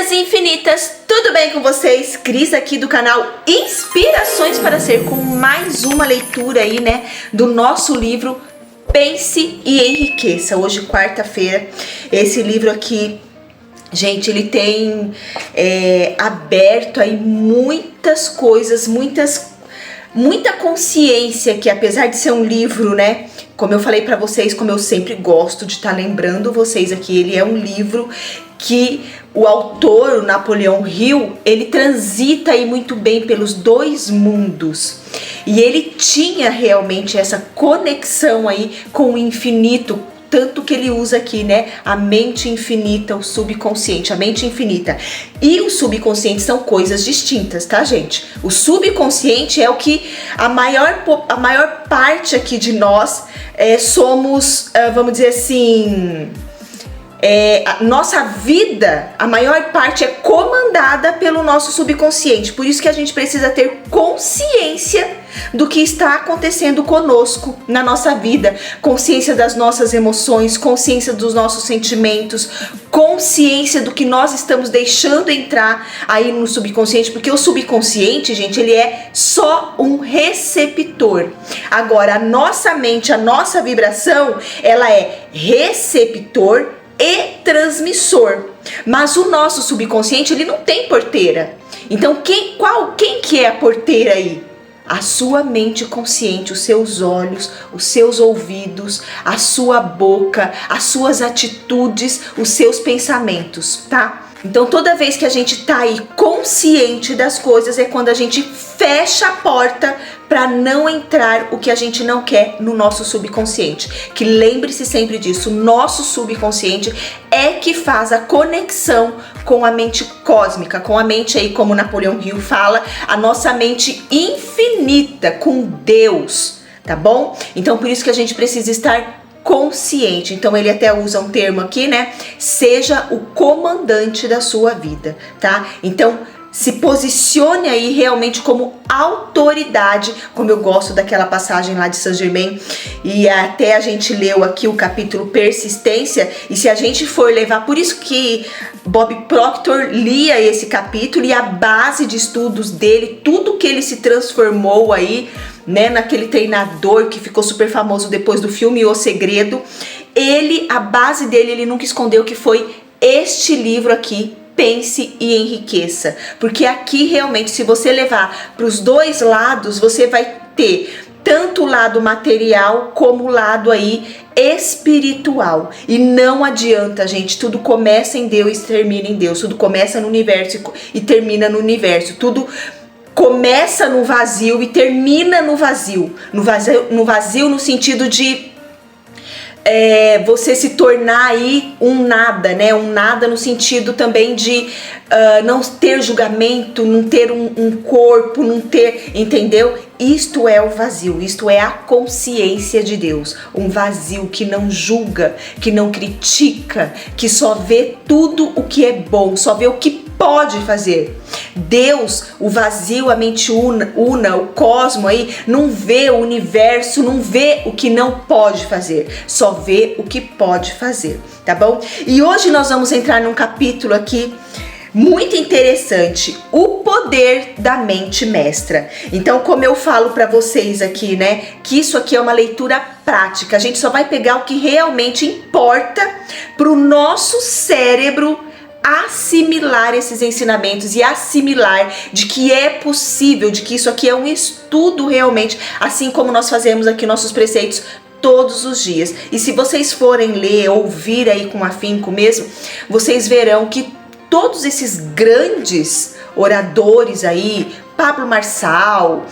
Infinitas e infinitas, tudo bem com vocês? Cris aqui do canal Inspirações para Ser, com mais uma leitura aí, né, do nosso livro Pense e Enriqueça. Hoje, quarta-feira, esse livro aqui, gente, ele tem aberto aí muitas coisas, muita consciência, que apesar de ser um livro, né, como eu falei pra vocês, como eu sempre gosto de estar lembrando vocês aqui, ele é um livro que o autor, o Napoleão Hill, ele transita aí muito bem pelos dois mundos. E ele tinha realmente essa conexão aí com o infinito, tanto que ele usa aqui, né, a mente infinita, o subconsciente, a mente infinita e o subconsciente são coisas distintas, tá, gente? O subconsciente é o que a maior parte aqui de nós somos, vamos dizer assim, a nossa vida, a maior parte é comandada pelo nosso subconsciente. Por isso que a gente precisa ter consciência do que está acontecendo conosco na nossa vida, consciência das nossas emoções, consciência dos nossos sentimentos, consciência do que nós estamos deixando entrar aí no subconsciente, porque o subconsciente, gente, ele é só um receptor. Agora, a nossa mente, a nossa vibração, ela é receptor e transmissor. Mas o nosso subconsciente, ele não tem porteira. Então, quem que é a porteira aí? A sua mente consciente, os seus olhos, os seus ouvidos, a sua boca, as suas atitudes, os seus pensamentos, tá? Então, toda vez que a gente tá aí consciente das coisas, é quando a gente fecha a porta para não entrar o que a gente não quer no nosso subconsciente. Que lembre-se sempre disso, o nosso subconsciente é que faz a conexão com a mente cósmica, com a mente aí, como Napoleão Hill fala, a nossa mente infinita, com Deus, tá bom? Então, por isso que a gente precisa estar consciente. Então ele até usa um termo aqui, né? Seja o comandante da sua vida, tá? Então se posicione aí realmente como autoridade, como eu gosto daquela passagem lá de Saint-Germain, e até a gente leu aqui o capítulo Persistência, e se a gente for levar, por isso que Bob Proctor lia esse capítulo, e a base de estudos dele, tudo que ele se transformou aí, né, naquele treinador que ficou super famoso depois do filme O Segredo, a base dele, ele nunca escondeu que foi este livro aqui, Pense e Enriqueça, porque aqui realmente, se você levar para os dois lados, você vai ter tanto o lado material como o lado aí espiritual. E não adianta, gente, tudo começa em Deus e termina em Deus, tudo começa no universo e termina no universo, tudo começa no vazio e termina no vazio, no vazio no sentido de você se tornar aí um nada, né? Um nada no sentido também de não ter julgamento, não ter um corpo, não ter, entendeu? Isto é o vazio, isto é a consciência de Deus, um vazio que não julga, que não critica, que só vê tudo o que é bom, só vê o que pode fazer. Deus, o vazio, a mente una, o cosmo aí, não vê o universo, não vê o que não pode fazer, só vê o que pode fazer, tá bom? E hoje nós vamos entrar num capítulo aqui muito interessante, o poder da mente mestra. Então, como eu falo para vocês aqui, né, que isso aqui é uma leitura prática, a gente só vai pegar o que realmente importa pro nosso cérebro assimilar esses ensinamentos e assimilar de que é possível, de que isso aqui é um estudo realmente, assim como nós fazemos aqui nossos preceitos todos os dias. E se vocês forem ler, ouvir aí com afinco mesmo, vocês verão que todos esses grandes oradores aí, Pablo Marçal,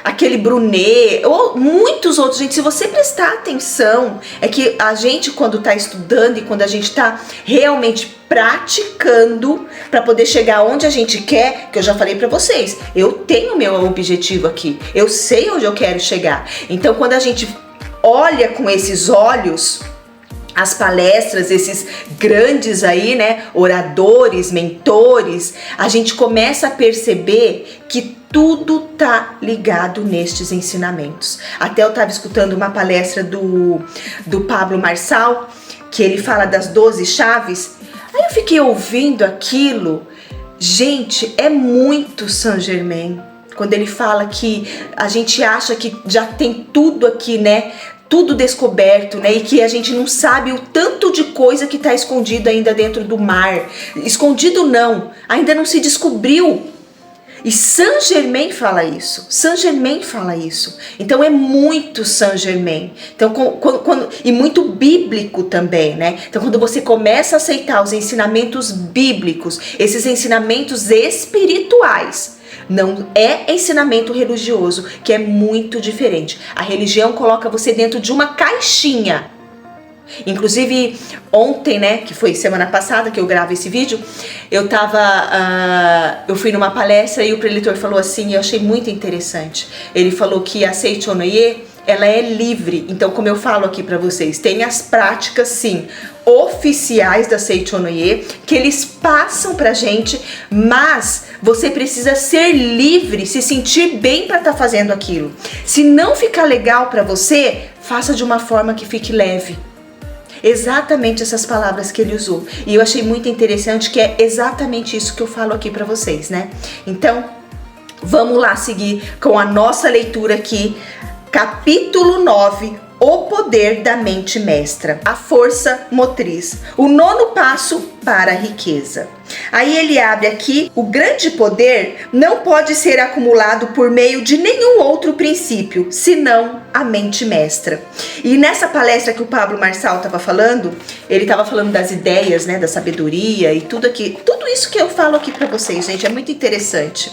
aquele Brunet, ou muitos outros, gente, se você prestar atenção, é que a gente, quando está estudando e quando a gente está realmente praticando para poder chegar onde a gente quer, que eu já falei para vocês, eu tenho meu objetivo aqui, eu sei onde eu quero chegar. Então, quando a gente olha com esses olhos as palestras, esses grandes aí, né, oradores, mentores, a gente começa a perceber que tudo tá ligado nestes ensinamentos. Até eu estava escutando uma palestra do Pablo Marçal, que ele fala das 12 chaves. Aí eu fiquei ouvindo aquilo, gente, é muito Saint-Germain. Quando ele fala que a gente acha que já tem tudo aqui, né? Tudo descoberto, né? E que a gente não sabe o tanto de coisa que está escondido ainda dentro do mar. Escondido não, ainda não se descobriu. E Saint-Germain fala isso. Saint-Germain fala isso. Então é muito Saint-Germain. Então, e muito bíblico também, né? Então quando você começa a aceitar os ensinamentos bíblicos, esses ensinamentos espirituais, não é ensinamento religioso, que é muito diferente. A religião coloca você dentro de uma caixinha. Inclusive ontem, né, que foi semana passada que eu gravo esse vídeo, eu fui numa palestra e o preletor falou assim, eu achei muito interessante. Ele falou que a Seichonoye, ela é livre. Então, como eu falo aqui para vocês, tem as práticas, sim, oficiais da Seichonoye, que eles passam pra gente, mas você precisa ser livre, se sentir bem para estar fazendo aquilo. Se não ficar legal para você, faça de uma forma que fique leve. Exatamente essas palavras que ele usou. E eu achei muito interessante que é exatamente isso que eu falo aqui para vocês, né? Então, vamos lá seguir com a nossa leitura aqui. Capítulo 9, o poder da mente mestra, a força motriz, o 9º passo para a riqueza. Aí ele abre aqui, o grande poder não pode ser acumulado por meio de nenhum outro princípio, senão a mente mestra. E nessa palestra que o Pablo Marçal estava falando, ele estava falando das ideias, né, da sabedoria e tudo isso que eu falo aqui para vocês, gente, é muito interessante.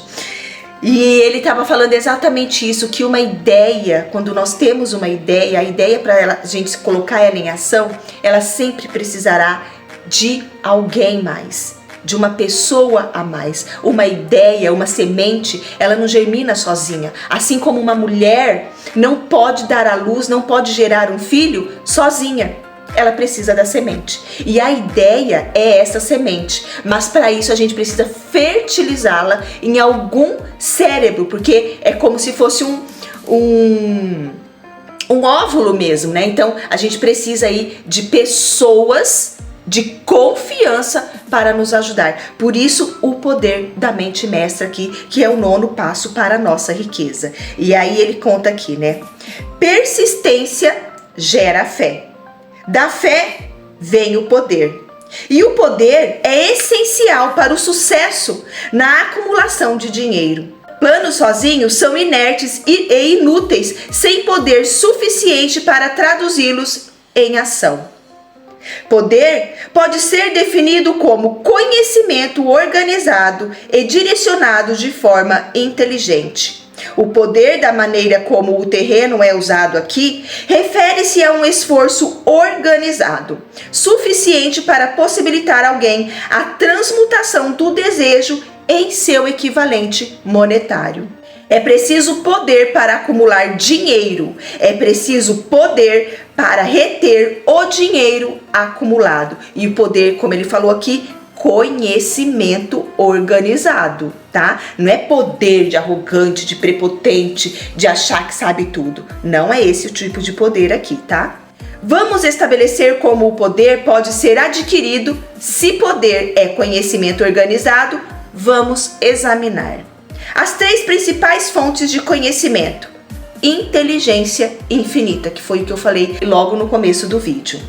E ele estava falando exatamente isso, que uma ideia, quando nós temos uma ideia, a ideia para a gente colocar ela em ação, ela sempre precisará de alguém mais, de uma pessoa a mais. Uma ideia, uma semente, ela não germina sozinha. Assim como uma mulher não pode dar à luz, não pode gerar um filho sozinha. Ela precisa da semente. E a ideia é essa semente. Mas para isso a gente precisa fertilizá-la em algum cérebro, porque é como se fosse um óvulo mesmo, né? Então a gente precisa aí de pessoas de confiança para nos ajudar. Por isso o poder da mente mestra aqui, que é o 9º passo para a nossa riqueza. E aí ele conta aqui, né? Persistência gera fé. Da fé vem o poder. E o poder é essencial para o sucesso na acumulação de dinheiro. Planos sozinhos são inertes e inúteis, sem poder suficiente para traduzi-los em ação. Poder pode ser definido como conhecimento organizado e direcionado de forma inteligente. O poder, da maneira como o terreno é usado aqui, refere-se a um esforço organizado, suficiente para possibilitar alguém a transmutação do desejo em seu equivalente monetário. É preciso poder para acumular dinheiro, é preciso poder para reter o dinheiro acumulado. E o poder, como ele falou aqui, conhecimento organizado, tá? Não é poder de arrogante, de prepotente, de achar que sabe tudo. Não é esse o tipo de poder aqui, tá? Vamos estabelecer como o poder pode ser adquirido. Se poder é conhecimento organizado, vamos examinar as 3 principais fontes de conhecimento. Inteligência infinita, que foi o que eu falei logo no começo do vídeo.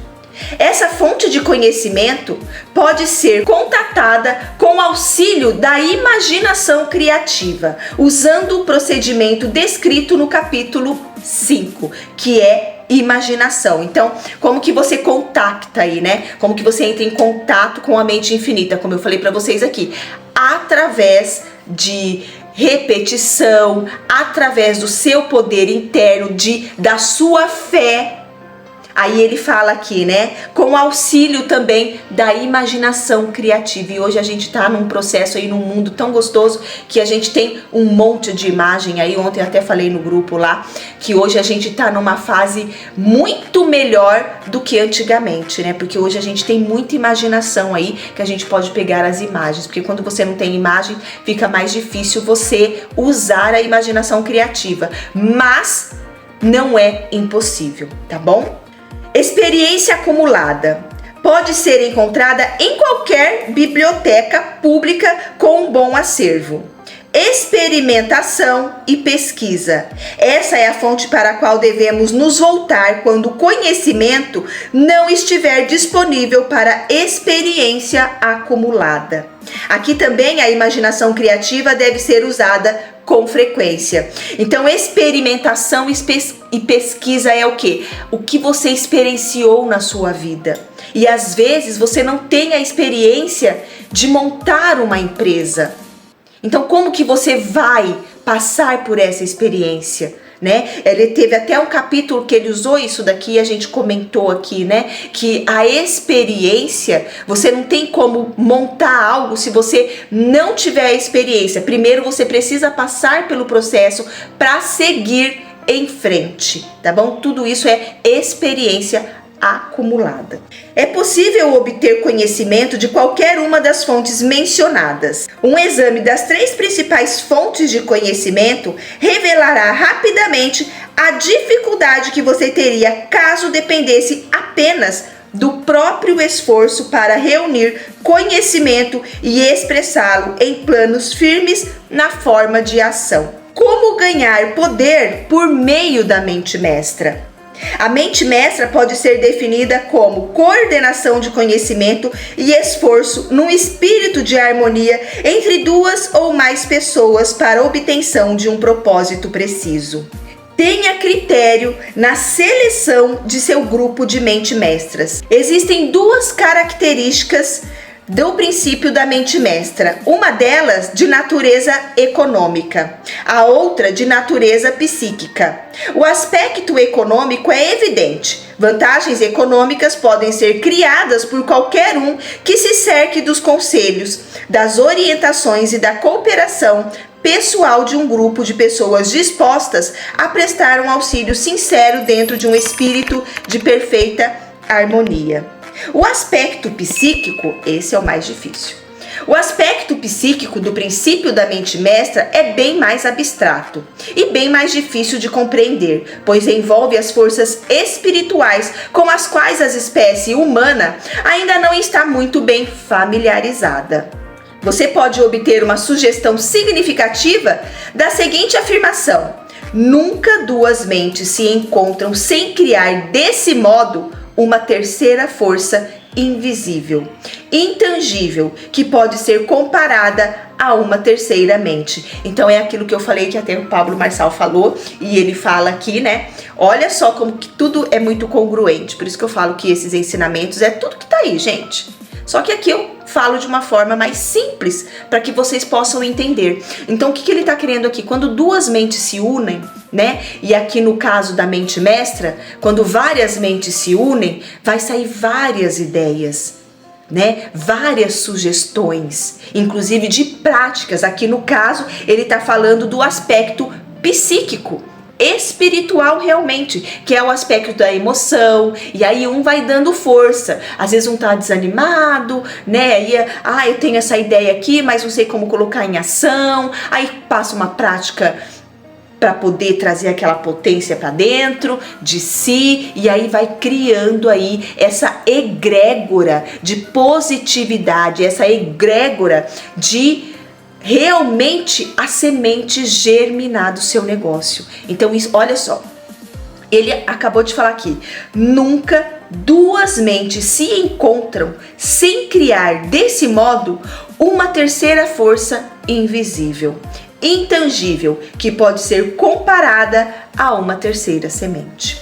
Essa fonte de conhecimento pode ser contatada com auxílio da imaginação criativa, usando o procedimento descrito no capítulo 5, que é imaginação. Então, como que você contacta aí, né? Como que você entra em contato com a mente infinita, como eu falei para vocês aqui, através de repetição, através do seu poder interno, da sua fé. Aí ele fala aqui, né, com auxílio também da imaginação criativa. E hoje a gente tá num processo aí, num mundo tão gostoso, que a gente tem um monte de imagem aí. Ontem eu até falei no grupo lá, que hoje a gente tá numa fase muito melhor do que antigamente, né? Porque hoje a gente tem muita imaginação aí, que a gente pode pegar as imagens. Porque quando você não tem imagem, fica mais difícil você usar a imaginação criativa. Mas não é impossível, tá bom? Experiência acumulada pode ser encontrada em qualquer biblioteca pública com um bom acervo. Experimentação e pesquisa. Essa é a fonte para a qual devemos nos voltar quando o conhecimento não estiver disponível para experiência acumulada. Aqui também a imaginação criativa deve ser usada com frequência. Então, experimentação e pesquisa é o quê? O que você experienciou na sua vida. E às vezes você não tem a experiência de montar uma empresa. Então, como que você vai passar por essa experiência, né? Ele teve até um capítulo que ele usou isso daqui, a gente comentou aqui, né? Que a experiência, você não tem como montar algo se você não tiver a experiência. Primeiro, você precisa passar pelo processo para seguir em frente, tá bom? Tudo isso é experiência acumulada. É possível obter conhecimento de qualquer uma das fontes mencionadas. Um exame das 3 principais fontes de conhecimento revelará rapidamente a dificuldade que você teria caso dependesse apenas do próprio esforço para reunir conhecimento e expressá-lo em planos firmes na forma de ação. Como ganhar poder por meio da mente mestra? A mente mestra pode ser definida como coordenação de conhecimento e esforço num espírito de harmonia entre 2 ou mais pessoas para a obtenção de um propósito preciso. Tenha critério na seleção de seu grupo de mente mestras. Existem 2 características do princípio da mente mestra, uma delas de natureza econômica, a outra de natureza psíquica. O aspecto econômico é evidente. Vantagens econômicas podem ser criadas por qualquer um que se cerque dos conselhos, das orientações e da cooperação pessoal de um grupo de pessoas dispostas a prestar um auxílio sincero dentro de um espírito de perfeita harmonia. O aspecto psíquico, esse é o mais difícil. O aspecto psíquico do princípio da mente mestra é bem mais abstrato e bem mais difícil de compreender, pois envolve as forças espirituais com as quais a espécie humana ainda não está muito bem familiarizada. Você pode obter uma sugestão significativa da seguinte afirmação: nunca 2 mentes se encontram sem criar desse modo uma terceira força invisível, intangível, que pode ser comparada a uma terceira mente. Então é aquilo que eu falei, que até o Pablo Marçal falou, e ele fala aqui, né? Olha só como que tudo é muito congruente. Por isso que eu falo que esses ensinamentos é tudo que tá aí, gente. Só que aqui eu falo de uma forma mais simples para que vocês possam entender. Então, o que ele está querendo aqui? Quando 2 mentes se unem, né? E aqui no caso da mente mestra, quando várias mentes se unem, vai sair várias ideias, né? Várias sugestões, inclusive de práticas. Aqui no caso, ele está falando do aspecto psíquico, espiritual realmente, que é o aspecto da emoção, e aí um vai dando força, às vezes um tá desanimado, né, aí eu tenho essa ideia aqui, mas não sei como colocar em ação, aí passa uma prática para poder trazer aquela potência para dentro de si, e aí vai criando aí essa egrégora de positividade, essa egrégora de realmente a semente germinar do seu negócio. Então isso, olha só, ele acabou de falar aqui, nunca 2 mentes se encontram sem criar desse modo uma terceira força invisível, intangível, que pode ser comparada a uma terceira semente.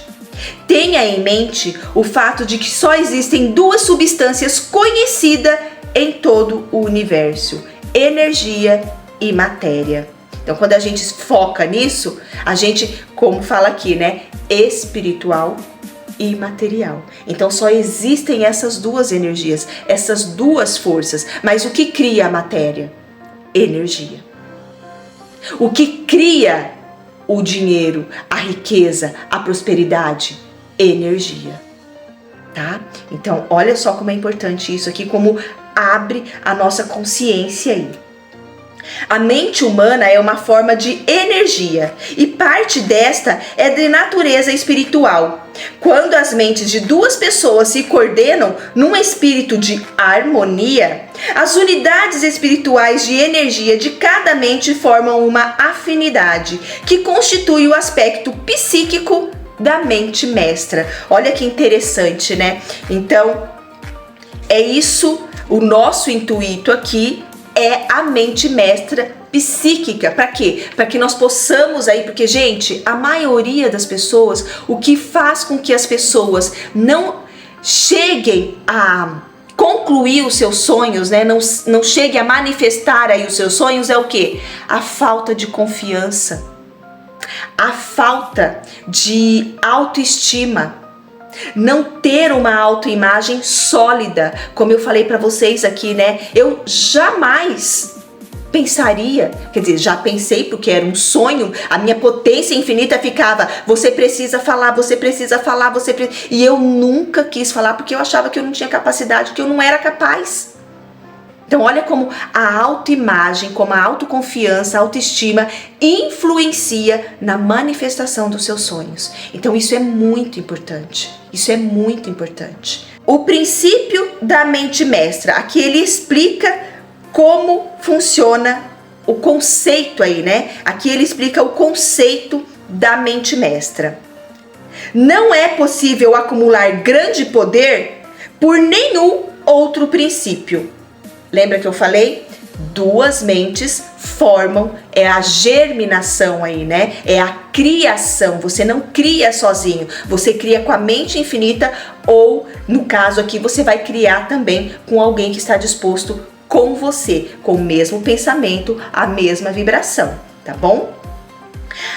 Tenha em mente o fato de que só existem 2 substâncias conhecidas em todo o universo: energia e matéria. Então, quando a gente foca nisso, a gente, como fala aqui, né, espiritual e material. Então, só existem essas 2 energias, essas 2 forças. Mas o que cria a matéria? Energia. O que cria o dinheiro, a riqueza, a prosperidade? Energia. Tá? Então, olha só como é importante isso aqui, como abre a nossa consciência aí. A mente humana é uma forma de energia e parte desta é de natureza espiritual. Quando as mentes de duas pessoas se coordenam num espírito de harmonia, as unidades espirituais de energia de cada mente formam uma afinidade que constitui o aspecto psíquico da mente mestra. Olha que interessante, né? Então, é isso, o nosso intuito aqui é a mente mestra psíquica. Para quê? Para que nós possamos aí, porque, gente, a maioria das pessoas, o que faz com que as pessoas não cheguem a concluir os seus sonhos, né? Não cheguem a manifestar aí os seus sonhos é o quê? A falta de confiança, a falta de autoestima. Não ter uma autoimagem sólida, como eu falei para vocês aqui, né? Eu jamais pensaria, quer dizer, já pensei porque era um sonho, a minha potência infinita ficava, você precisa falar, você precisa falar, e eu nunca quis falar porque eu achava que eu não tinha capacidade, que eu não era capaz. Então olha como a autoimagem, como a autoconfiança, a autoestima influencia na manifestação dos seus sonhos. Então isso é muito importante, isso é muito importante. O princípio da mente mestra, aqui ele explica como funciona o conceito aí, né? Aqui ele explica o conceito da mente mestra. Não é possível acumular grande poder por nenhum outro princípio. Lembra que eu falei? Duas mentes formam, é a germinação aí, né? É a criação. Você não cria sozinho, você cria com a mente infinita ou, no caso aqui, você vai criar também com alguém que está disposto com você, com o mesmo pensamento, a mesma vibração, tá bom?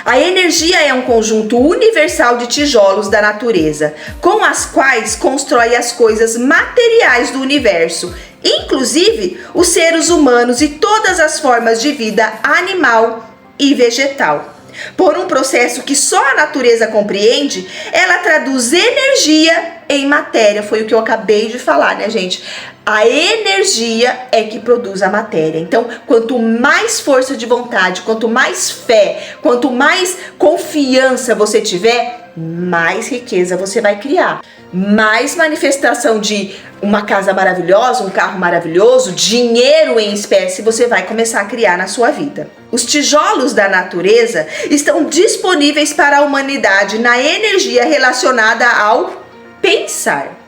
A energia é um conjunto universal de tijolos da natureza, com as quais constrói as coisas materiais do universo, inclusive os seres humanos e todas as formas de vida animal e vegetal. Por um processo que só a natureza compreende, ela traduz energia em matéria. Foi o que eu acabei de falar, né, gente? A energia é que produz a matéria. Então, quanto mais força de vontade, quanto mais fé, quanto mais confiança você tiver, mais riqueza você vai criar. Mais manifestação de uma casa maravilhosa, um carro maravilhoso, dinheiro em espécie você vai começar a criar na sua vida. Os tijolos da natureza estão disponíveis para a humanidade na energia relacionada ao pensar.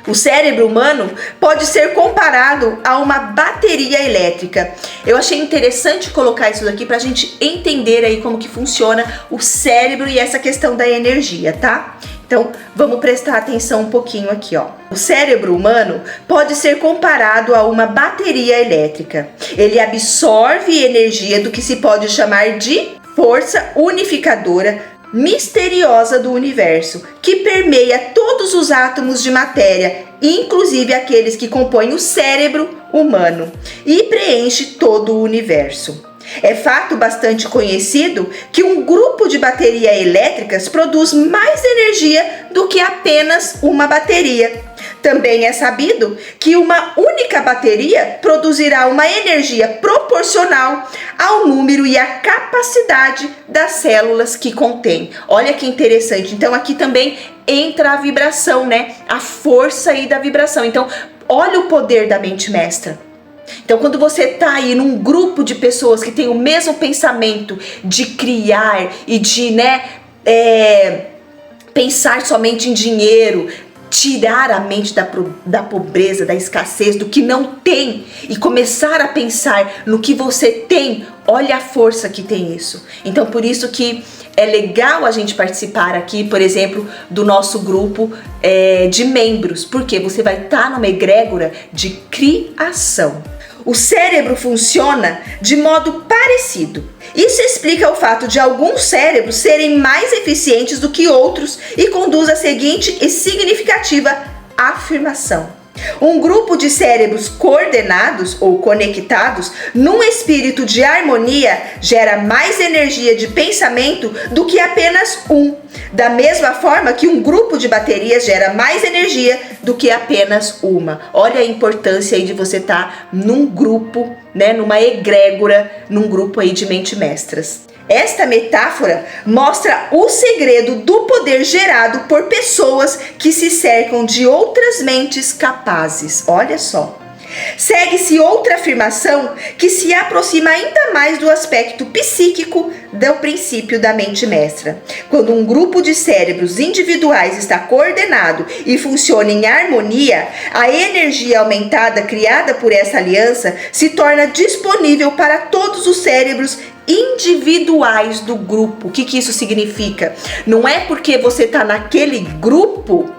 O cérebro humano pode ser comparado a uma bateria elétrica. Eu achei interessante colocar isso aqui para a gente entender aí como que funciona o cérebro e essa questão da energia, tá? Então, vamos prestar atenção um pouquinho aqui, ó. O cérebro humano pode ser comparado a uma bateria elétrica. Ele absorve energia do que se pode chamar de força unificadora misteriosa do universo, que permeia todos os átomos de matéria, inclusive aqueles que compõem o cérebro humano, e preenche todo o universo. É fato bastante conhecido que um grupo de baterias elétricas produz mais energia do que apenas uma bateria. Também é sabido que uma única bateria produzirá uma energia proporcional ao número e à capacidade das células que contém. Olha que interessante. Então aqui também entra a vibração, né? A força aí da vibração. Então, olha o poder da mente mestra. Então, quando você está aí num grupo de pessoas que tem o mesmo pensamento de criar e de, pensar somente em dinheiro, tirar a mente da pobreza, da escassez, do que não tem e começar a pensar no que você tem, olha a força que tem isso. Então, por isso que é legal a gente participar aqui, por exemplo, do nosso grupo de membros, porque você vai estar numa egrégora de criação. O cérebro funciona de modo parecido. Isso explica o fato de alguns cérebros serem mais eficientes do que outros e conduz à seguinte e significativa afirmação. Um grupo de cérebros coordenados ou conectados num espírito de harmonia gera mais energia de pensamento do que apenas um. Da mesma forma que um grupo de baterias gera mais energia do que apenas uma. Olha a importância aí de você estar num grupo, né, numa egrégora, num grupo aí de mente mestras. Esta metáfora mostra o segredo do poder gerado por pessoas que se cercam de outras mentes capazes. Olha só. Segue-se outra afirmação que se aproxima ainda mais do aspecto psíquico do princípio da mente mestra. Quando um grupo de cérebros individuais está coordenado e funciona em harmonia, a energia aumentada criada por essa aliança se torna disponível para todos os cérebros individuais do grupo. O que isso significa? Não é porque você está naquele grupo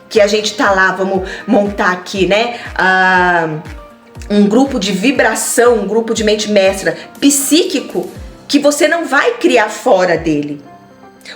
que a gente tá lá, vamos montar aqui, né? Um grupo de vibração, um grupo de mente mestra psíquico, que você não vai criar fora dele.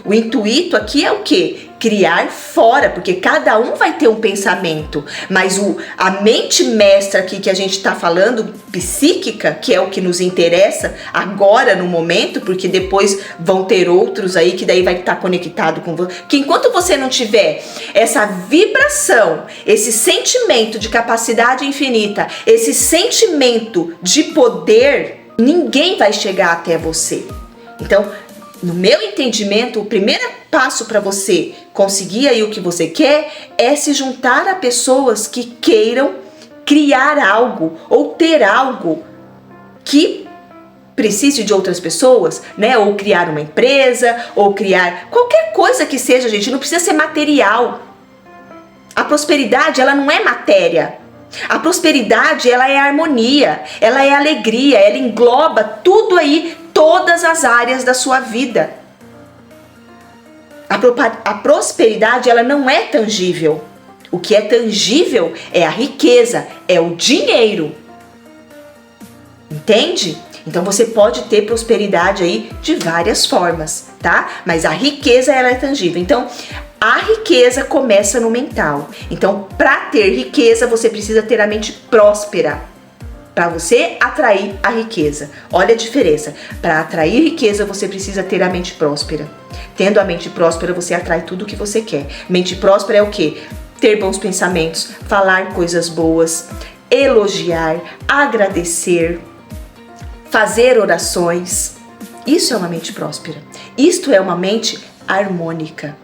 O intuito aqui é o quê? Criar fora, porque cada um vai ter um pensamento, mas a mente mestra aqui que a gente está falando, psíquica, que é o que nos interessa agora no momento, porque depois vão ter outros aí que daí vai estar conectado com você, que enquanto você não tiver essa vibração, esse sentimento de capacidade infinita, esse sentimento de poder, ninguém vai chegar até você. Então, no meu entendimento, o primeiro passo para você conseguir aí o que você quer é se juntar a pessoas que queiram criar algo ou ter algo que precise de outras pessoas, né? Ou criar uma empresa, ou criar qualquer coisa que seja, gente, não precisa ser material. A prosperidade, ela não é matéria. A prosperidade, ela é harmonia, ela é alegria, ela engloba tudo aí, todas as áreas da sua vida. A prosperidade, ela não é tangível. O que é tangível é a riqueza, é o dinheiro. Entende? Então você pode ter prosperidade aí de várias formas, tá? Mas a riqueza, ela é tangível. Então, a riqueza começa no mental. Então, para ter riqueza, você precisa ter a mente próspera. Para você atrair a riqueza. Olha a diferença. Para atrair riqueza, você precisa ter a mente próspera. Tendo a mente próspera, você atrai tudo o que você quer. Mente próspera é o quê? Ter bons pensamentos, falar coisas boas, elogiar, agradecer, fazer orações. Isso é uma mente próspera. Isto é uma mente harmônica.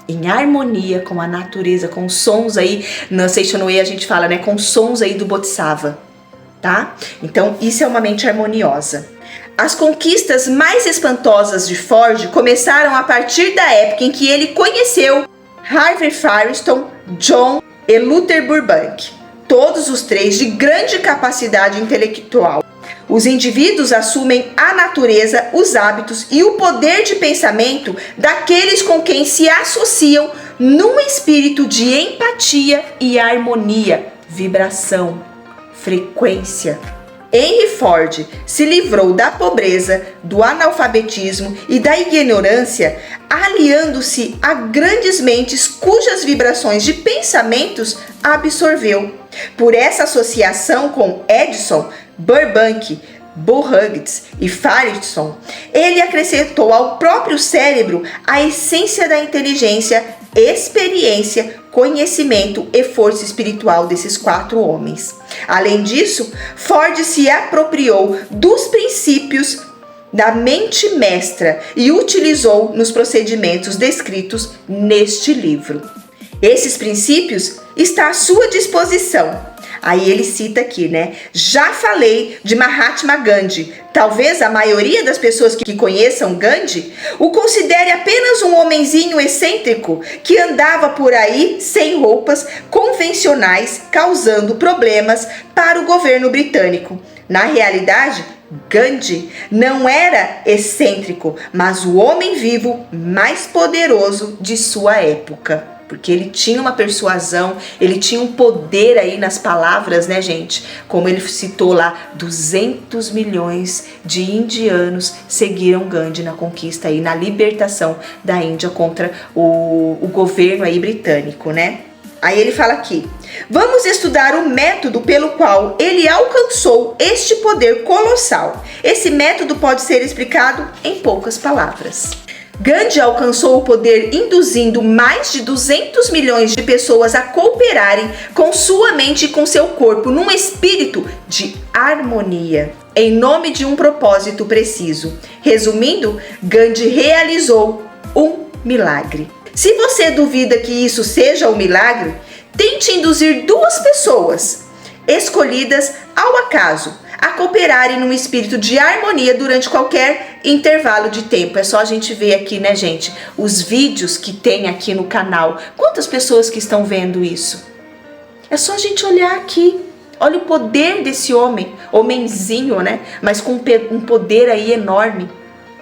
Em harmonia com a natureza, com os sons aí, na Seishun Wei a gente fala, né? Com sons aí do Bodhisattva. Tá? Então, isso é uma mente harmoniosa. As conquistas mais espantosas de Ford começaram a partir da época em que ele conheceu Harvey Firestone, John e Luther Burbank, todos os três de grande capacidade intelectual. Os indivíduos assumem a natureza, os hábitos e o poder de pensamento daqueles com quem se associam num espírito de empatia e harmonia, vibração, frequência. Henry Ford se livrou da pobreza, do analfabetismo e da ignorância, aliando-se a grandes mentes cujas vibrações de pensamentos absorveu. Por essa associação com Edison, Burbank, Burroughs e Firestone, ele acrescentou ao próprio cérebro a essência da inteligência, experiência, conhecimento e força espiritual desses quatro homens. Além disso, Ford se apropriou dos princípios da mente mestra e utilizou nos procedimentos descritos neste livro. Esses princípios estão à sua disposição. Aí ele cita aqui, né? Já falei de Mahatma Gandhi. Talvez a maioria das pessoas que conheçam Gandhi o considere apenas um homenzinho excêntrico que andava por aí sem roupas convencionais, causando problemas para o governo britânico. Na realidade, Gandhi não era excêntrico, mas o homem vivo mais poderoso de sua época. Porque ele tinha uma persuasão, ele tinha um poder aí nas palavras, né, gente? Como ele citou lá, 200 milhões de indianos seguiram Gandhi na conquista aí, na libertação da Índia contra o governo aí britânico, né? Aí ele fala aqui: vamos estudar o método pelo qual ele alcançou este poder colossal. Esse método pode ser explicado em poucas palavras. Gandhi alcançou o poder induzindo mais de 200 milhões de pessoas a cooperarem com sua mente e com seu corpo num espírito de harmonia, em nome de um propósito preciso. Resumindo, Gandhi realizou um milagre. Se você duvida que isso seja um milagre, tente induzir duas pessoas escolhidas ao acaso a cooperarem num espírito de harmonia durante qualquer intervalo de tempo. É só a gente ver aqui, né, gente, os vídeos que tem aqui no canal. Quantas pessoas que estão vendo isso? É só a gente olhar aqui. Olha o poder desse homem, homenzinho, né? Mas com um poder aí enorme.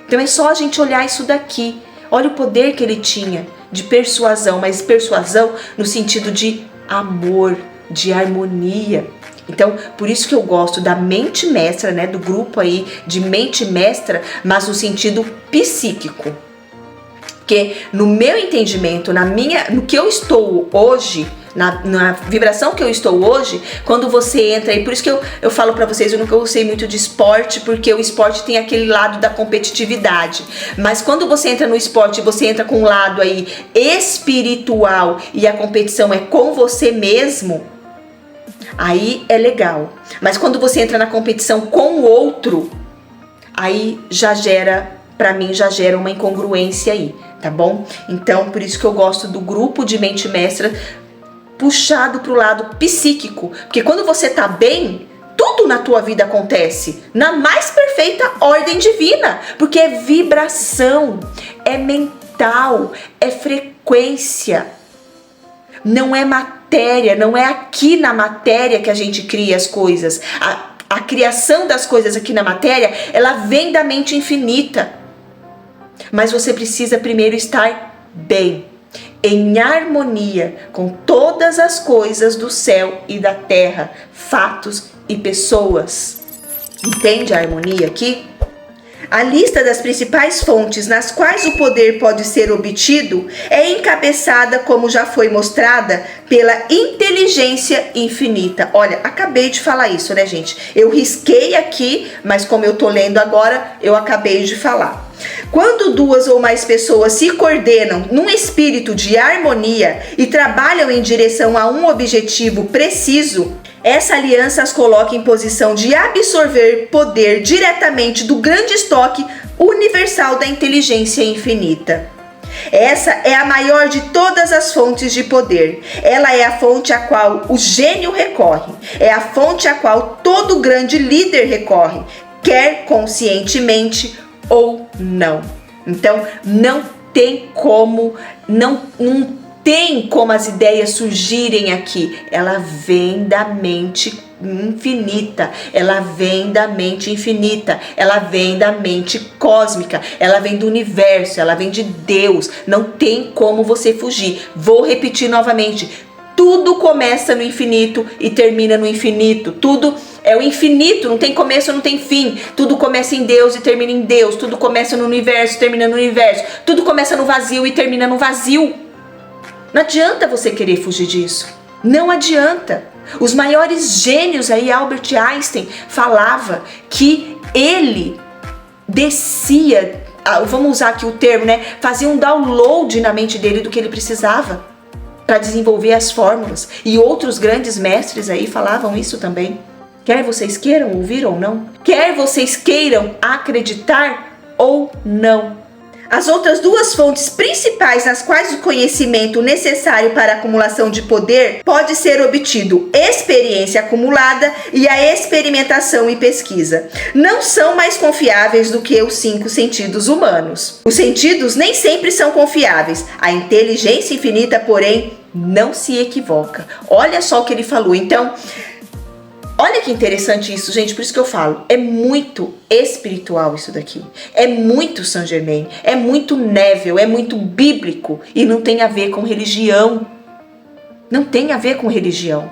Então é só a gente olhar isso daqui. Olha o poder que ele tinha de persuasão, mas persuasão no sentido de amor, de harmonia. Então, por isso que eu gosto da mente mestra, né, do grupo aí de mente mestra, mas no sentido psíquico. Porque no meu entendimento, no que eu estou hoje, na vibração que eu estou hoje, quando você entra aí, por isso que eu falo pra vocês, eu nunca gostei muito de esporte, porque o esporte tem aquele lado da competitividade, mas quando você entra no esporte, você entra com um lado aí espiritual e a competição é com você mesmo, aí é legal. Mas quando você entra na competição com o outro, aí já gera, pra mim já gera uma incongruência aí, tá bom? Então, por isso que eu gosto do grupo de mente mestra puxado pro lado psíquico, porque quando você tá bem, tudo na tua vida acontece na mais perfeita ordem divina, porque é vibração, é mental, é frequência, não é matéria, não é aqui na matéria que a gente cria as coisas. A criação das coisas aqui na matéria, ela vem da mente infinita, mas você precisa primeiro estar bem, em harmonia com todas as coisas do céu e da terra, fatos e pessoas. Entende a harmonia aqui? A lista das principais fontes nas quais o poder pode ser obtido é encabeçada, como já foi mostrada, pela inteligência infinita. Olha, acabei de falar isso, né, gente? Eu risquei aqui, mas como eu tô lendo agora, eu acabei de falar. Quando duas ou mais pessoas se coordenam num espírito de harmonia e trabalham em direção a um objetivo preciso, essa aliança as coloca em posição de absorver poder diretamente do grande estoque universal da inteligência infinita. Essa é a maior de todas as fontes de poder. Ela é a fonte a qual o gênio recorre. É a fonte a qual todo grande líder recorre, quer conscientemente ou não. Então, não tem como as ideias surgirem aqui. Ela vem da mente infinita, ela vem da mente infinita, ela vem da mente cósmica, ela vem do universo, ela vem de Deus. Não tem como você fugir. Vou repetir novamente. Tudo começa no infinito e termina no infinito. Tudo é o infinito, não tem começo, não tem fim. Tudo começa em Deus e termina em Deus. Tudo começa no universo e termina no universo. Tudo começa no vazio e termina no vazio. Não adianta você querer fugir disso. Não adianta. Os maiores gênios aí, Albert Einstein, falava que ele descia, vamos usar aqui o termo, né? Fazia um download na mente dele do que ele precisava para desenvolver as fórmulas. E outros grandes mestres aí falavam isso também. Quer vocês queiram ouvir ou não, quer vocês queiram acreditar ou não. As outras duas fontes principais nas quais o conhecimento necessário para a acumulação de poder pode ser obtido: experiência acumulada e a experimentação e pesquisa. Não são mais confiáveis do que os 5 sentidos humanos. Os sentidos nem sempre são confiáveis. A inteligência infinita, porém, não se equivoca. Olha só o que ele falou. Então, olha que interessante isso, gente, por isso que eu falo, é muito espiritual isso daqui, é muito Saint Germain, é muito Neville, é muito bíblico e não tem a ver com religião, não tem a ver com religião.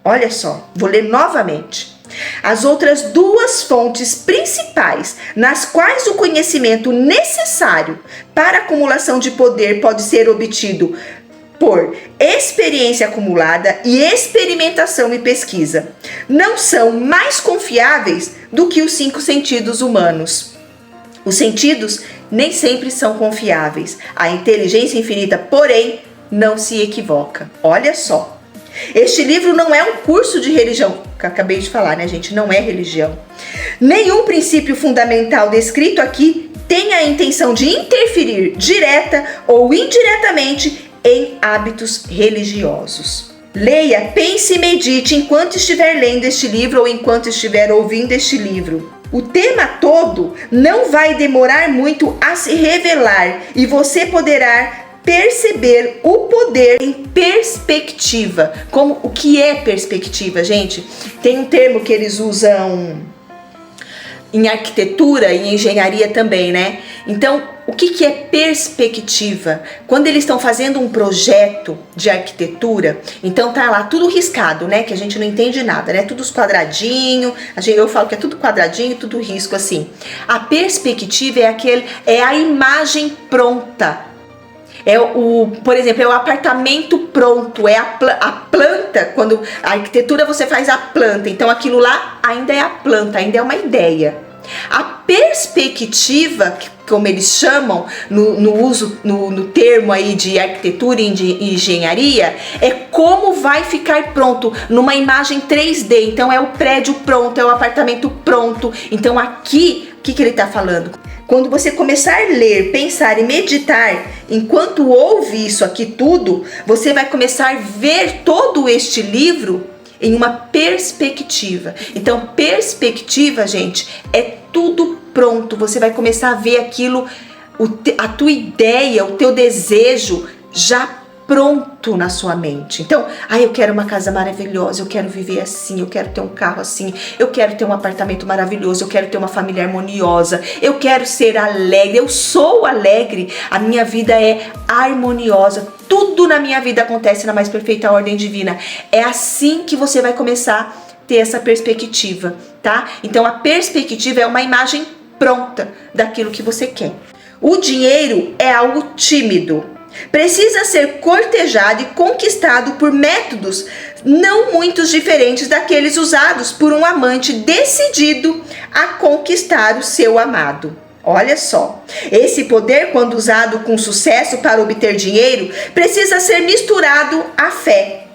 Olha só, vou ler novamente. As outras duas fontes principais nas quais o conhecimento necessário para a acumulação de poder pode ser obtido: por experiência acumulada e experimentação e pesquisa. Não são mais confiáveis do que os 5 sentidos humanos. Os sentidos nem sempre são confiáveis. A inteligência infinita, porém, não se equivoca. Olha só. Este livro não é um curso de religião, que eu acabei de falar, né, gente? Não é religião. Nenhum princípio fundamental descrito aqui tem a intenção de interferir direta ou indiretamente em hábitos religiosos. Leia, pense e medite enquanto estiver lendo este livro ou enquanto estiver ouvindo este livro. O tema todo não vai demorar muito a se revelar e você poderá perceber o poder em perspectiva. Como o que é perspectiva, gente? Tem um termo que eles usam em arquitetura e em engenharia também, né? Então, o que é perspectiva? Quando eles estão fazendo um projeto de arquitetura, então tá lá tudo riscado, né? Que a gente não entende nada, né? Tudo os quadradinhos, eu falo que é tudo quadradinho, tudo risco assim. A perspectiva é a imagem pronta. Por exemplo, é o apartamento pronto, é a planta. Quando a arquitetura você faz a planta, então aquilo lá ainda é a planta, ainda é uma ideia. A perspectiva, como eles chamam no termo aí de arquitetura e de engenharia, é como vai ficar pronto numa imagem 3D. Então é o prédio pronto, é o apartamento pronto. Então aqui, o que ele está falando? Quando você começar a ler, pensar e meditar, enquanto ouve isso aqui tudo, você vai começar a ver todo este livro em uma perspectiva. Então, perspectiva, gente, é tudo pronto. Você vai começar a ver aquilo, a tua ideia, o teu desejo já pronto na sua mente. Então, eu quero uma casa maravilhosa, eu quero viver assim, eu quero ter um carro assim, eu quero ter um apartamento maravilhoso, eu quero ter uma família harmoniosa, eu quero ser alegre, eu sou alegre, a minha vida é harmoniosa, tudo na minha vida acontece na mais perfeita ordem divina. É assim que você vai começar a ter essa perspectiva, tá? Então, a perspectiva é uma imagem pronta daquilo que você quer. O dinheiro é algo tímido. Precisa ser cortejado e conquistado por métodos não muito diferentes daqueles usados por um amante decidido a conquistar o seu amado. Olha só, esse poder, quando usado com sucesso para obter dinheiro, precisa ser misturado à fé.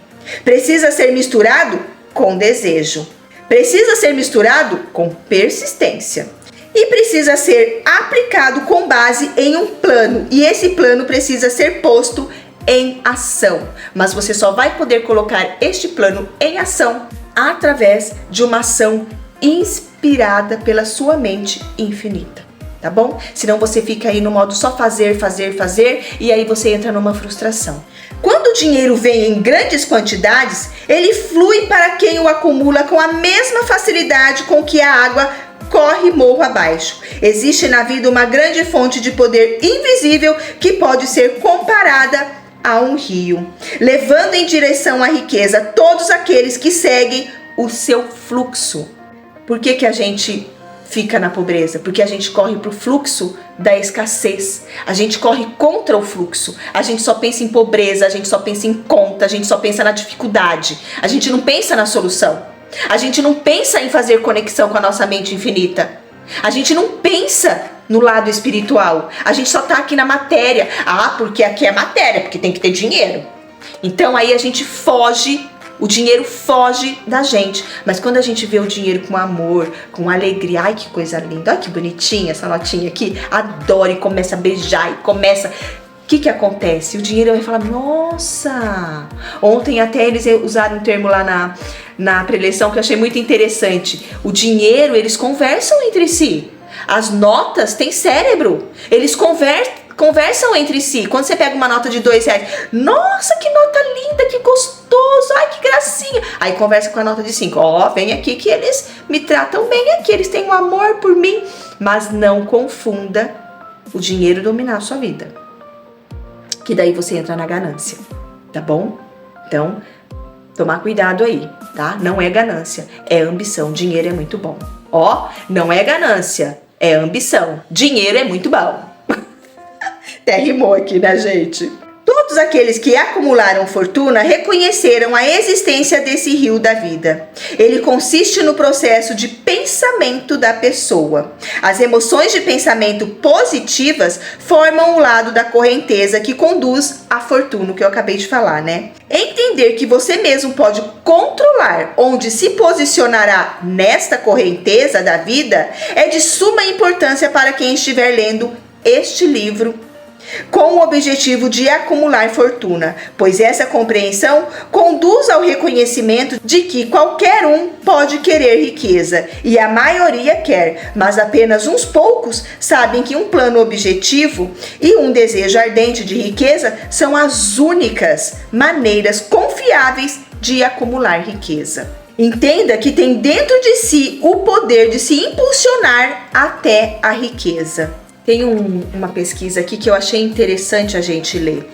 Precisa ser misturado com desejo. Precisa ser misturado com persistência. E precisa ser aplicado com base em um plano. E esse plano precisa ser posto em ação. Mas você só vai poder colocar este plano em ação através de uma ação inspirada pela sua mente infinita. Tá bom? Senão você fica aí no modo só fazer, fazer, fazer, e aí você entra numa frustração. Quando o dinheiro vem em grandes quantidades, ele flui para quem o acumula com a mesma facilidade com que a água corre morro abaixo. Existe na vida uma grande fonte de poder invisível que pode ser comparada a um rio, levando em direção à riqueza todos aqueles que seguem o seu fluxo. Por que a gente fica na pobreza? Porque a gente corre para o fluxo da escassez. A gente corre contra o fluxo. A gente só pensa em pobreza, a gente só pensa em conta, a gente só pensa na dificuldade. A gente não pensa na solução. A gente não pensa em fazer conexão com a nossa mente infinita. A gente não pensa no lado espiritual. A gente só tá aqui na matéria. Porque aqui é matéria, porque tem que ter dinheiro. Então aí a gente foge, o dinheiro foge da gente. Mas quando a gente vê o dinheiro com amor, com alegria, ai que coisa linda, ai que bonitinha essa notinha aqui, adoro, e começa a beijar, e começa... O que acontece? O dinheiro vai falar, nossa! Ontem até eles usaram um termo lá na preleção que eu achei muito interessante. O dinheiro, eles conversam entre si. As notas têm cérebro. Eles conversam entre si. Quando você pega uma nota de R$2, nossa, que nota linda, que gostoso, ai, que gracinha. Aí conversa com a nota de 5. Vem aqui que eles me tratam bem aqui, eles têm um amor por mim. Mas não confunda o dinheiro dominar a sua vida. Que daí você entra na ganância, tá bom? Então, tomar cuidado aí, tá? Não é ganância, é ambição. Dinheiro é muito bom. Não é ganância, é ambição. Dinheiro é muito bom. Até rimou aqui, né, gente? Todos Todos aqueles que acumularam fortuna reconheceram a existência desse rio da vida. Ele consiste no processo de pensamento da pessoa. As emoções de pensamento positivas formam o lado da correnteza que conduz à fortuna, que eu acabei de falar, né? Entender que você mesmo pode controlar onde se posicionará nesta correnteza da vida é de suma importância para quem estiver lendo este livro com o objetivo de acumular fortuna, pois essa compreensão conduz ao reconhecimento de que qualquer um pode querer riqueza, e a maioria quer, mas apenas uns poucos sabem que um plano objetivo e um desejo ardente de riqueza são as únicas maneiras confiáveis de acumular riqueza. Entenda que tem dentro de si o poder de se impulsionar até a riqueza. Tem uma pesquisa aqui que eu achei interessante a gente ler.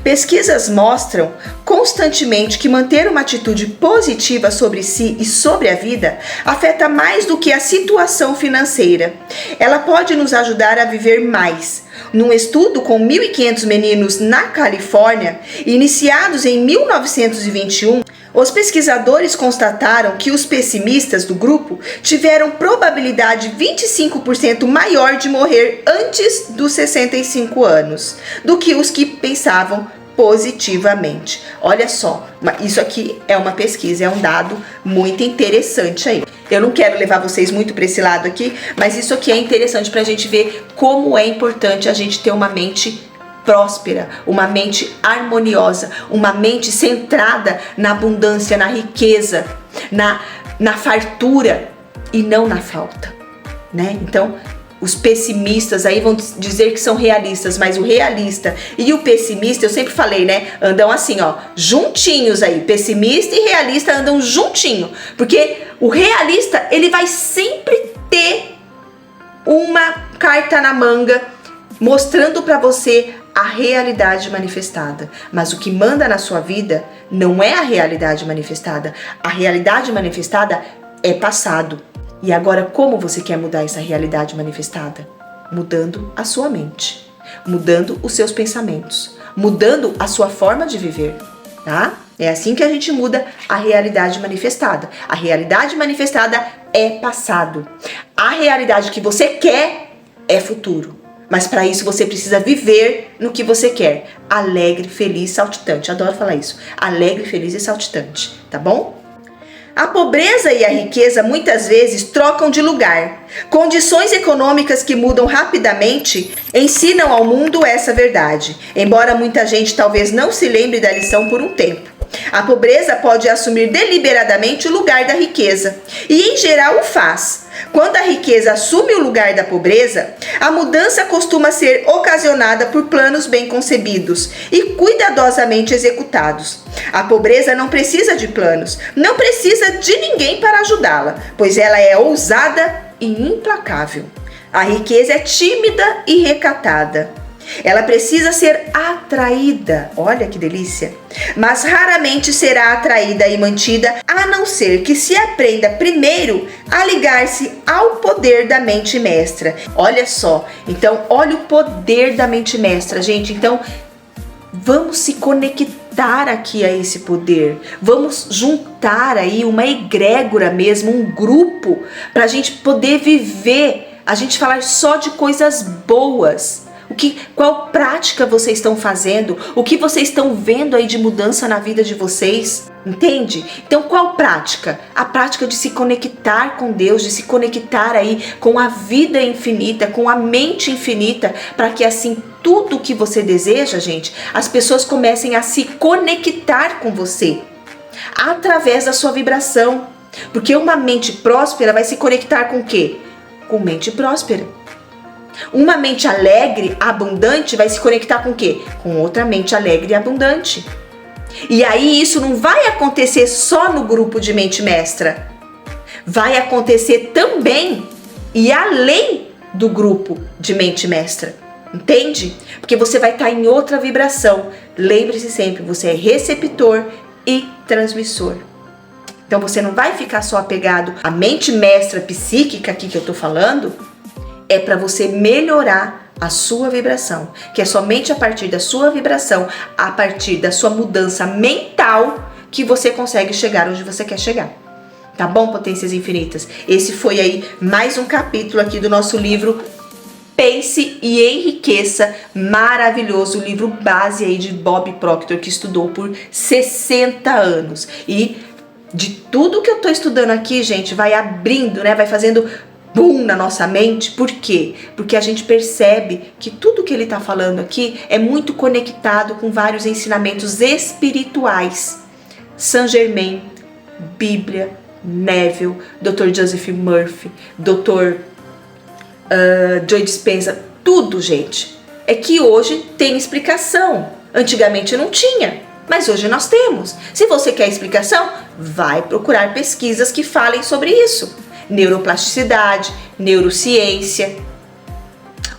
Pesquisas mostram constantemente que manter uma atitude positiva sobre si e sobre a vida afeta mais do que a situação financeira. Ela pode nos ajudar a viver mais. Num estudo com 1.500 meninos na Califórnia, iniciados em 1921, os pesquisadores constataram que os pessimistas do grupo tiveram probabilidade 25% maior de morrer antes dos 65 anos do que os que pensavam positivamente. Olha só, isso aqui é uma pesquisa, é um dado muito interessante aí. Eu não quero levar vocês muito para esse lado aqui, mas isso aqui é interessante para a gente ver como é importante a gente ter uma mente próspera, uma mente harmoniosa, uma mente centrada na abundância, na riqueza, na fartura e não na falta, né? Então, os pessimistas aí vão dizer que são realistas, mas o realista e o pessimista, eu sempre falei, né? Andam assim, ó, juntinhos aí. Pessimista e realista andam juntinho, porque o realista, ele vai sempre ter uma carta na manga mostrando para você a realidade manifestada. Mas o que manda na sua vida não é a realidade manifestada. A realidade manifestada é passado. E agora, como você quer mudar essa realidade manifestada? Mudando a sua mente, mudando os seus pensamentos, mudando a sua forma de viver, tá? É assim que a gente muda a realidade manifestada. A realidade manifestada é passado. A realidade que você quer é futuro. Mas para isso você precisa viver no que você quer. Alegre, feliz, saltitante. Adoro falar isso. Alegre, feliz e saltitante, tá bom? A pobreza e a riqueza muitas vezes trocam de lugar. Condições econômicas que mudam rapidamente ensinam ao mundo essa verdade, embora muita gente talvez não se lembre da lição por um tempo. A pobreza pode assumir deliberadamente o lugar da riqueza, e em geral o faz. Quando a riqueza assume o lugar da pobreza, a mudança costuma ser ocasionada por planos bem concebidos e cuidadosamente executados. A pobreza não precisa de planos, não precisa de ninguém para ajudá-la, pois ela é ousada e implacável. A riqueza é tímida e recatada. Ela precisa ser atraída, olha que delícia, mas raramente será atraída e mantida, a não ser que se aprenda primeiro a ligar-se ao poder da mente mestra. Olha só, então olha o poder da mente mestra, gente. Então vamos se conectar aqui a esse poder, vamos juntar aí uma egrégora mesmo, um grupo, para a gente poder viver, a gente falar só de coisas boas. Qual prática vocês estão fazendo? O que vocês estão vendo aí de mudança na vida de vocês? Entende? Então qual prática? A prática de se conectar com Deus, de se conectar aí com a vida infinita, com a mente infinita, para que assim tudo que você deseja, gente, as pessoas comecem a se conectar com você através da sua vibração. Porque uma mente próspera vai se conectar com o quê? Com mente próspera. Uma mente alegre, abundante, vai se conectar com o quê? Com outra mente alegre e abundante. E aí isso não vai acontecer só no grupo de mente mestra. Vai acontecer também e além do grupo de mente mestra. Entende? Porque você vai estar em outra vibração. Lembre-se sempre, você é receptor e transmissor. Então você não vai ficar só apegado à mente mestra psíquica aqui que eu tô falando. É para você melhorar a sua vibração, que é somente a partir da sua vibração, a partir da sua mudança mental, que você consegue chegar onde você quer chegar. Tá bom, Potências Infinitas? Esse foi aí mais um capítulo aqui do nosso livro Pense e Enriqueça, maravilhoso, livro base aí de Bob Proctor, que estudou por 60 anos. E de tudo que eu tô estudando aqui, gente, vai abrindo, né? Vai fazendo boom na nossa mente. Por quê? Porque a gente percebe que tudo que ele tá falando aqui é muito conectado com vários ensinamentos espirituais. Saint Germain, Bíblia, Neville, Dr. Joseph Murphy, Dr. Joe Dispenza, tudo, gente. É que hoje tem explicação. Antigamente não tinha, mas hoje nós temos. Se você quer explicação, vai procurar pesquisas que falem sobre isso. Neuroplasticidade, neurociência,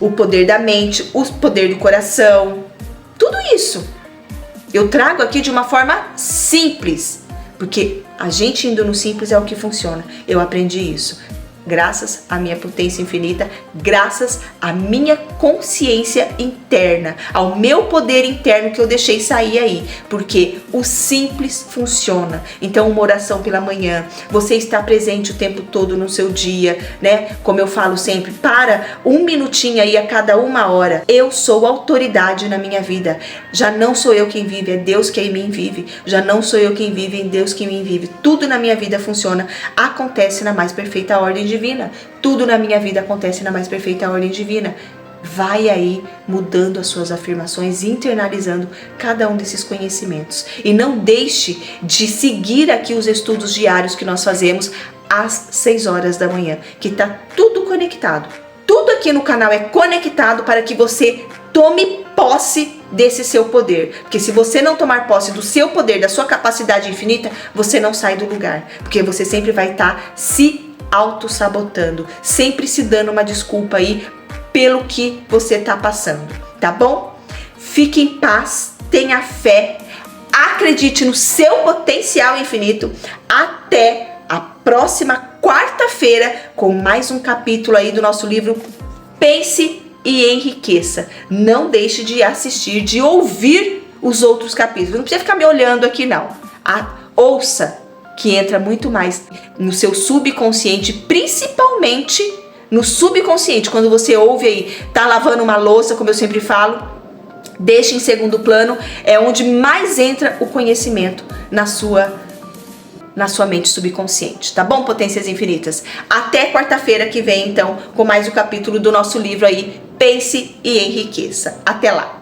o poder da mente, o poder do coração, tudo isso. Eu trago aqui de uma forma simples, porque a gente indo no simples é o que funciona. Eu aprendi isso. Graças à minha potência infinita, graças à minha consciência interna, ao meu poder interno que eu deixei sair aí, porque o simples funciona. Então, uma oração pela manhã, você está presente o tempo todo no seu dia, né? Como eu falo sempre, para um minutinho aí a cada 1 hora. Eu sou autoridade na minha vida. Já não sou eu quem vive, é Deus que em mim vive. Já não sou eu quem vive, é Deus que em mim vive. Tudo na minha vida funciona, acontece na mais perfeita ordem divina. Tudo na minha vida acontece na mais perfeita ordem divina. Vai aí mudando as suas afirmações, internalizando cada um desses conhecimentos. E não deixe de seguir aqui os estudos diários que nós fazemos às 6 horas da manhã, que está tudo conectado. Tudo aqui no canal é conectado para que você tome posse desse seu poder. Porque se você não tomar posse do seu poder, da sua capacidade infinita, você não sai do lugar. Porque você sempre vai estar se auto-sabotando, sempre se dando uma desculpa aí pelo que você tá passando, tá bom? Fique em paz, tenha fé, acredite no seu potencial infinito. Até a próxima quarta-feira com mais um capítulo aí do nosso livro Pense e Enriqueça. Não deixe de assistir, de ouvir os outros capítulos. Não precisa ficar me olhando aqui não. Ouça, que entra muito mais no seu subconsciente, principalmente no subconsciente. Quando você ouve aí, tá lavando uma louça, como eu sempre falo, deixa em segundo plano, é onde mais entra o conhecimento na sua mente subconsciente, tá bom, Potências Infinitas? Até quarta-feira que vem, então, com mais um capítulo do nosso livro aí, Pense e Enriqueça. Até lá!